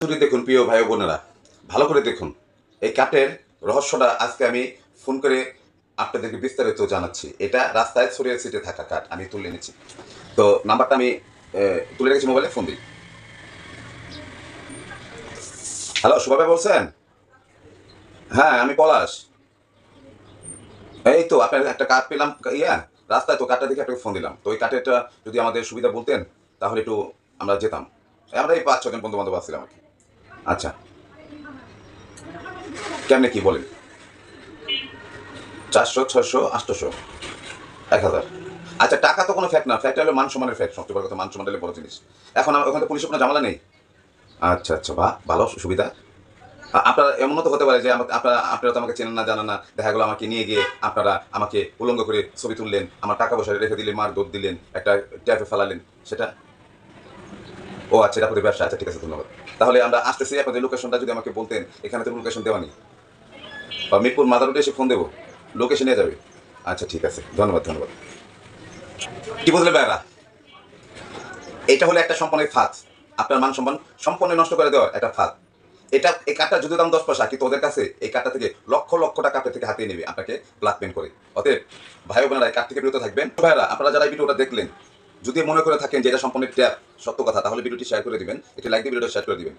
দেখুন প্রিয় ভাই বোনেরা, ভালো করে দেখুন। এই কাঠের রহস্যটা আজকে আমি ফোন করে আপনাদেরকে বিস্তারিত জানাচ্ছি। এটা রাস্তায় ছড়িয়ে ছিটে থাকা কাঠ আমি তুলে এনেছি। তো নাম্বারটা আমি তুলে রেখেছি, মোবাইলে ফোন দিই। হ্যালো, শুভ ভাই বলছেন? হ্যাঁ, আমি পলাশ। এই তো আপনার একটা কাঠ পেলাম, ইয়া রাস্তায়, তো কাঠটা দেখে আপনাকে ফোন দিলাম। তো ওই কাঠেরটা যদি আমাদের সুবিধা বলতেন তাহলে একটু আমরা যেতাম। আমরা এই ৫-৬ জন বন্ধু বান্ধব আসছিলাম আর কি। আচ্ছা, কেমনে কি বলেন? ৪০০, ৬০০, ৮০০, ১,০০০। আচ্ছা, টাকা তো কোনো ফ্যাক্ট না। ফ্যাক্ট হলো মান সম্মানের ফ্যাক্ট। সবচেয়ে বড় কথা, মান সম্মান হলে বড় জিনিস। এখন ওখানে পুলিশের কোনো ঝামেলা নেই? আচ্ছা, আচ্ছা, বাহ! ভালো সুবিধা। আপনারা এমনও তো হতে পারে যে আপনারা তো আমাকে চেনেন না, জানেন না। দেখা গেল আমাকে নিয়ে গিয়ে আপনারা আমাকে উলঙ্গ করে ছবি তুললেন, আমার টাকা পয়সা রেখে দিলেন, মারধর দিলেন, একটা ট্যাপে ফেলালেন। সেটা? ও আচ্ছা, এটা আপনাদের ব্যবসা। আচ্ছা, ঠিক আছে, ধন্যবাদ। তাহলে আমরা আসতেছি, আপনাদের লোকেশনটা যদি আমাকে বলতেন। এখানে তো লোকেশন দেওয়া নেই। বা মিরপুর মাদার রোডে এসে ফোন দেবো? লোকেশন নিয়ে যাবে? আচ্ছা, ঠিক আছে। ধন্যবাদ, ধন্যবাদ। কি বুঝলেন ভাইরা? এটা হলো একটা সম্পূর্ণ ফাঁদ। আপনার মান সম্মান সম্পূর্ণ নষ্ট করে দেওয়ার একটা ফাঁদ। এই কার্ডটা যদিও দাম ১০ পয়সা, কিন্তু ওদের কাছে এই কার্ডটা থেকে লক্ষ লক্ষ টাকা আপনার থেকে হাতিয়ে নেবে, আপনাকে ব্ল্যাকমেইল করে। অতএব ভাই বোনেরা, এই কার্ড থেকে বিরত থাকবেন। ভাইরা, আপনারা যারা এই ভিডিওটা দেখলেন, যদি মনে করে থাকেন যে এটা সম্পূর্ণ ট্যাপ, সত্য কথা, তাহলে ভিডিওটি শেয়ার করে দিবেন। একটি লাইক দিয়ে ভিডিওটা শেয়ার করে দিবেন।